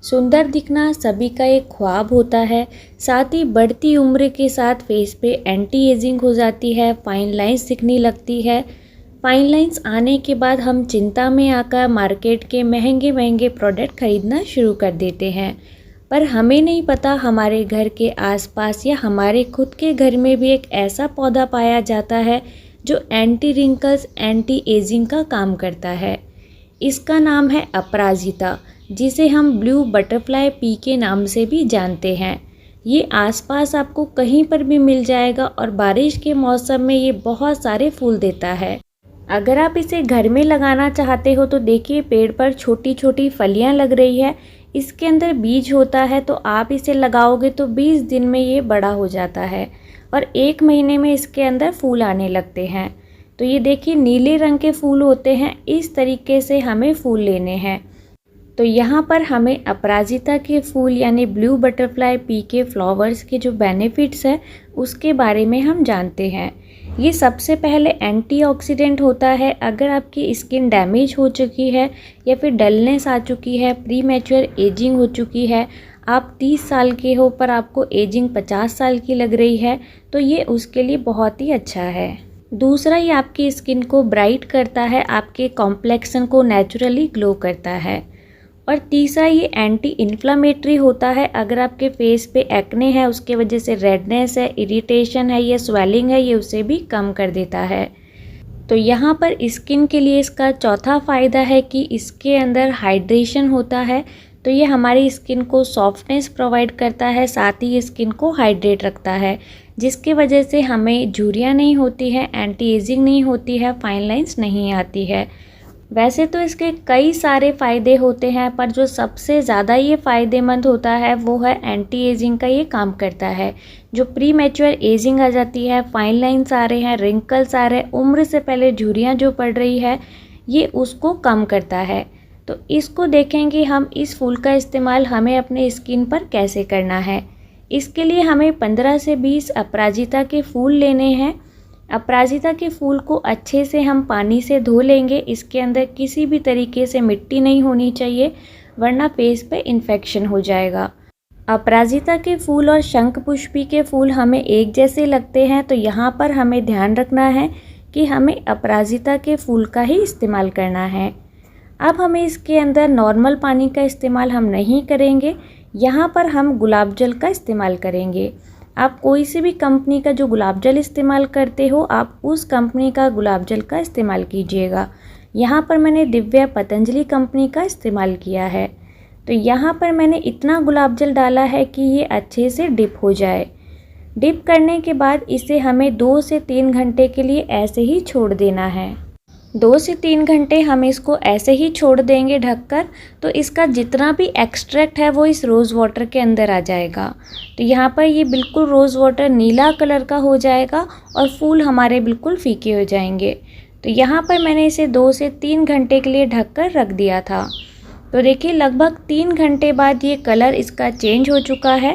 सुंदर दिखना सभी का एक ख्वाब होता है। साथ ही बढ़ती उम्र के साथ फेस पे एंटी एजिंग हो जाती है, फाइन लाइंस दिखने लगती है। फाइन लाइंस आने के बाद हम चिंता में आकर मार्केट के महंगे महंगे प्रोडक्ट खरीदना शुरू कर देते हैं, पर हमें नहीं पता हमारे घर के आसपास या हमारे खुद के घर में भी एक ऐसा पौधा पाया जाता है जो एंटी रिंकल्स, एंटी एजिंग का काम करता है। इसका नाम है अपराजिता, जिसे हम ब्लू बटरफ्लाई पी के नाम से भी जानते हैं। ये आसपास आपको कहीं पर भी मिल जाएगा और बारिश के मौसम में ये बहुत सारे फूल देता है। अगर आप इसे घर में लगाना चाहते हो तो देखिए पेड़ पर छोटी छोटी फलियां लग रही है। इसके अंदर बीज होता है, तो आप इसे लगाओगे तो 20 दिन में ये बड़ा हो जाता है और 1 महीने में इसके अंदर फूल आने लगते हैं। तो ये देखिए नीले रंग के फूल होते हैं। इस तरीके से हमें फूल लेने हैं। तो यहाँ पर हमें अपराजिता के फूल यानी ब्लू बटरफ्लाई पी के फ्लावर्स के जो बेनिफिट्स है उसके बारे में हम जानते हैं। ये सबसे पहले एंटीऑक्सीडेंट होता है। अगर आपकी स्किन डैमेज हो चुकी है या फिर डलनेस आ चुकी है, प्री मैच्योर एजिंग हो चुकी है, आप 30 साल के हो पर आपको एजिंग 50 साल की लग रही है, तो ये उसके लिए बहुत ही अच्छा है। दूसरा, ये आपकी स्किन को ब्राइट करता है, आपके कॉम्प्लेक्शन को नेचुरली ग्लो करता है। और तीसरा, ये एंटी इन्फ्लामेटरी होता है। अगर आपके फेस पे एक्ने है, उसके वजह से रेडनेस है, इरिटेशन है या स्वेलिंग है, ये उसे भी कम कर देता है। तो यहाँ पर स्किन के लिए इसका चौथा फ़ायदा है कि इसके अंदर हाइड्रेशन होता है। तो ये हमारी स्किन को सॉफ्टनेस प्रोवाइड करता है, साथ ही स्किन को हाइड्रेट रखता है, जिसकी वजह से हमें झुर्रियाँ नहीं होती है, एंटी एजिंग नहीं होती है, फाइन लाइंस नहीं आती है। वैसे तो इसके कई सारे फ़ायदे होते हैं, पर जो सबसे ज़्यादा ये फ़ायदेमंद होता है वो है एंटी एजिंग का ये काम करता है। जो प्री मैच्योर एजिंग आ जाती है, फाइन लाइंस आ रहे हैं, रिंकल्स आ रहे हैं, उम्र से पहले झुर्रियाँ जो पड़ रही है, ये उसको कम करता है। तो इसको देखेंगे हम, इस फूल का इस्तेमाल हमें अपने स्किन पर कैसे करना है। इसके लिए हमें 15 से 20 अपराजिता के फूल लेने हैं। अपराजिता के फूल को अच्छे से हम पानी से धो लेंगे। इसके अंदर किसी भी तरीके से मिट्टी नहीं होनी चाहिए, वरना फेस पे इन्फेक्शन हो जाएगा। अपराजिता के फूल और शंखपुष्पी के फूल हमें एक जैसे लगते हैं, तो यहाँ पर हमें ध्यान रखना है कि हमें अपराजिता के फूल का ही इस्तेमाल करना है। अब हमें इसके अंदर नॉर्मल पानी का इस्तेमाल हम नहीं करेंगे, यहाँ पर हम गुलाब जल का इस्तेमाल करेंगे। आप कोई सी भी कंपनी का जो गुलाब जल इस्तेमाल करते हो, आप उस कंपनी का गुलाब जल का इस्तेमाल कीजिएगा। यहाँ पर मैंने दिव्या पतंजलि कंपनी का इस्तेमाल किया है। तो यहाँ पर मैंने इतना गुलाब जल डाला है कि ये अच्छे से डिप हो जाए। डिप करने के बाद इसे हमें 2 से 3 घंटे के लिए ऐसे ही छोड़ देना है। 2 से 3 घंटे हम इसको ऐसे ही छोड़ देंगे ढककर, तो इसका जितना भी एक्सट्रैक्ट है वो इस रोज़ वाटर के अंदर आ जाएगा। तो यहाँ पर ये बिल्कुल रोज़ वाटर नीला कलर का हो जाएगा और फूल हमारे बिल्कुल फीके हो जाएंगे। तो यहाँ पर मैंने इसे 2 से 3 घंटे के लिए ढककर रख दिया था। तो देखिए लगभग 3 घंटे बाद ये कलर इसका चेंज हो चुका है।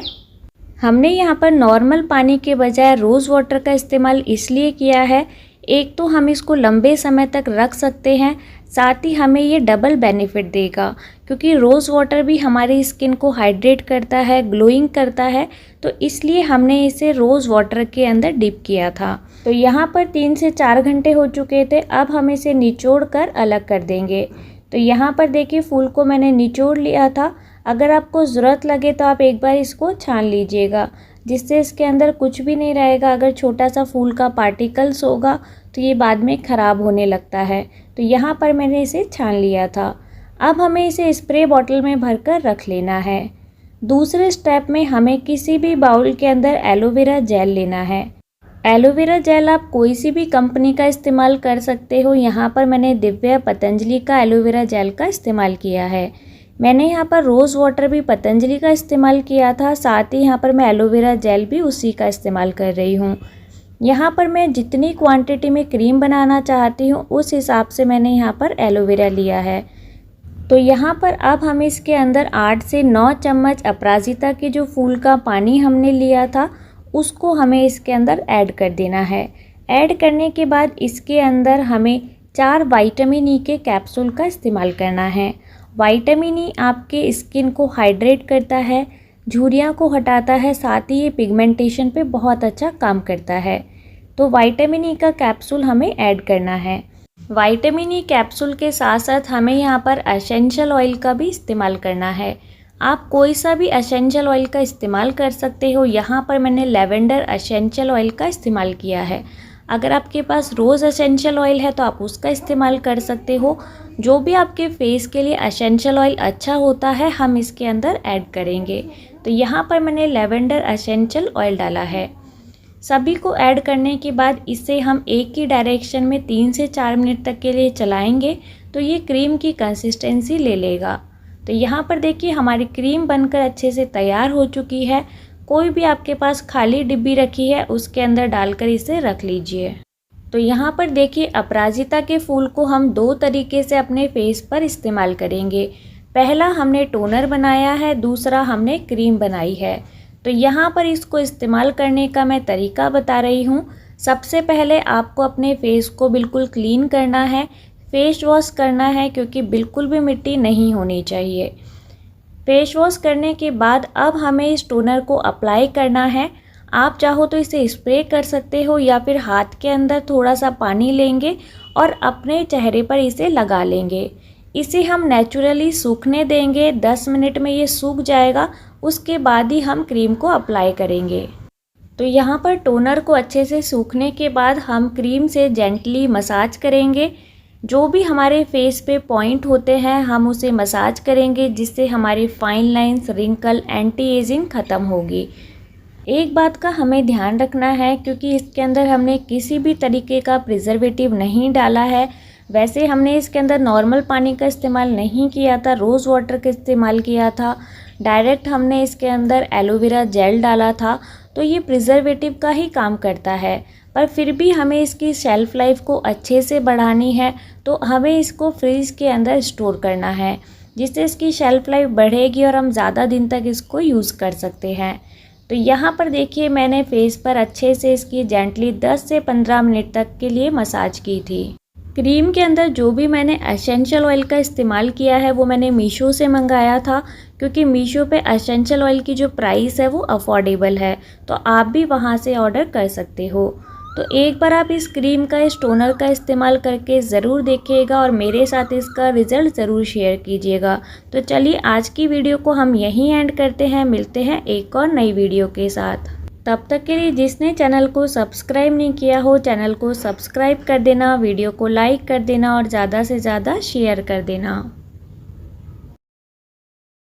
हमने यहाँ पर नॉर्मल पानी के बजाय रोज़ वाटर का इस्तेमाल इसलिए किया है, एक तो हम इसको लंबे समय तक रख सकते हैं, साथ ही हमें ये डबल बेनिफिट देगा, क्योंकि रोज़ वाटर भी हमारी स्किन को हाइड्रेट करता है, ग्लोइंग करता है। तो इसलिए हमने इसे रोज़ वाटर के अंदर डिप किया था। तो यहाँ पर 3 से 4 घंटे हो चुके थे। अब हम इसे निचोड़ कर अलग कर देंगे। तो यहाँ पर देखिए फूल को मैंने निचोड़ लिया था। अगर आपको ज़रूरत लगे तो आप एक बार इसको छान लीजिएगा, जिससे इसके अंदर कुछ भी नहीं रहेगा। अगर छोटा सा फूल का पार्टिकल्स होगा तो ये बाद में ख़राब होने लगता है। तो यहाँ पर मैंने इसे छान लिया था। अब हमें इसे स्प्रे बॉटल में भरकर रख लेना है। दूसरे स्टेप में हमें किसी भी बाउल के अंदर एलोवेरा जेल लेना है। एलोवेरा जेल आप कोई सी भी कंपनी का इस्तेमाल कर सकते हो। यहाँ पर मैंने दिव्या पतंजलि का एलोवेरा जेल का इस्तेमाल किया है। मैंने यहाँ पर रोज़ वाटर भी पतंजलि का इस्तेमाल किया था, साथ ही यहाँ पर मैं एलोवेरा जेल भी उसी का इस्तेमाल कर रही हूँ। यहाँ पर मैं जितनी क्वांटिटी में क्रीम बनाना चाहती हूँ उस हिसाब से मैंने यहाँ पर एलोवेरा लिया है। तो यहाँ पर अब हम इसके अंदर 8 से 9 चम्मच अपराजिता के जो फूल का पानी हमने लिया था उसको हमें इसके अंदर ऐड कर देना है। ऐड करने के बाद इसके अंदर हमें 4 विटामिन ई के कैप्सूल का इस्तेमाल करना है। विटामिन ई आपके स्किन को हाइड्रेट करता है, झुर्रियाँ को हटाता है, साथ ही ये पिगमेंटेशन पे बहुत अच्छा काम करता है। तो विटामिन ई का कैप्सूल हमें ऐड करना है। विटामिन ई कैप्सूल के साथ साथ हमें यहाँ पर एसेंशियल ऑयल का भी इस्तेमाल करना है। आप कोई सा भी एसेंशियल ऑयल का इस्तेमाल कर सकते हो। यहाँ पर मैंने लेवेंडर एसेंशियल ऑयल का इस्तेमाल किया है। अगर आपके पास रोज़ एसेंशियल ऑयल है तो आप उसका इस्तेमाल कर सकते हो। जो भी आपके फेस के लिए एसेंशियल ऑयल अच्छा होता है हम इसके अंदर ऐड करेंगे। तो यहाँ पर मैंने लेवेंडर एसेंशियल ऑयल डाला है। सभी को ऐड करने के बाद इसे हम एक ही डायरेक्शन में 3 से 4 मिनट तक के लिए चलाएंगे तो ये क्रीम की कंसिस्टेंसी ले लेगा। तो यहाँ पर देखिए हमारी क्रीम बनकर अच्छे से तैयार हो चुकी है। कोई भी आपके पास खाली डिब्बी रखी है उसके अंदर डालकर इसे रख लीजिए। तो यहाँ पर देखिए अपराजिता के फूल को हम 2 तरीके से अपने फेस पर इस्तेमाल करेंगे। पहला हमने टोनर बनाया है, दूसरा हमने क्रीम बनाई है। तो यहाँ पर इसको इस्तेमाल करने का मैं तरीका बता रही हूँ। सबसे पहले आपको अपने फेस को बिल्कुल क्लीन करना है, फेस वॉश करना है क्योंकि बिल्कुल भी मिट्टी नहीं होनी चाहिए। फेस वॉश करने के बाद अब हमें इस टोनर को अप्लाई करना है। आप चाहो तो इसे स्प्रे कर सकते हो या फिर हाथ के अंदर थोड़ा सा पानी लेंगे और अपने चेहरे पर इसे लगा लेंगे। इसे हम नेचुरली सूखने देंगे। 10 मिनट में ये सूख जाएगा, उसके बाद ही हम क्रीम को अप्लाई करेंगे। तो यहाँ पर टोनर को अच्छे से सूखने के बाद हम क्रीम से जेंटली मसाज करेंगे। जो भी हमारे फेस पे पॉइंट होते हैं हम उसे मसाज करेंगे, जिससे हमारी fine lines, wrinkle, anti ageing ख़त्म होगी। एक बात का हमें ध्यान रखना है क्योंकि इसके अंदर हमने किसी भी तरीके का प्रिजर्वेटिव नहीं डाला है। वैसे हमने इसके अंदर नॉर्मल पानी का इस्तेमाल नहीं किया था, रोज़ वाटर का इस्तेमाल किया था। डायरेक्ट हमने इसके अंदर एलोवेरा जेल डाला था। तो ये प्रिजर्वेटिव का ही काम करता है, पर फिर भी हमें इसकी शेल्फ़ लाइफ को अच्छे से बढ़ानी है तो हमें इसको फ्रीज़ के अंदर स्टोर करना है, जिससे इसकी शेल्फ़ लाइफ बढ़ेगी और हम ज़्यादा दिन तक इसको यूज़ कर सकते हैं। तो यहाँ पर देखिए मैंने फेस पर अच्छे से इसकी जेंटली 10 से 15 मिनट तक के लिए मसाज की थी। क्रीम के अंदर जो भी मैंने एसेंशियल ऑयल का इस्तेमाल किया है वो मैंने मीशो से मंगाया था, क्योंकि मीशो पे एसेंशियल ऑयल की जो प्राइस है वो अफोर्डेबल है। तो आप भी वहाँ से ऑर्डर कर सकते हो। तो एक बार आप इस क्रीम का, इस टोनर का इस्तेमाल करके ज़रूर देखिएगा और मेरे साथ इसका रिज़ल्ट ज़रूर शेयर कीजिएगा। तो चलिए आज की वीडियो को हम यहीं एंड करते हैं। मिलते हैं एक और नई वीडियो के साथ। तब तक के लिए जिसने चैनल को सब्सक्राइब नहीं किया हो चैनल को सब्सक्राइब कर देना, वीडियो को लाइक कर देना और ज़्यादा से ज़्यादा शेयर कर देना।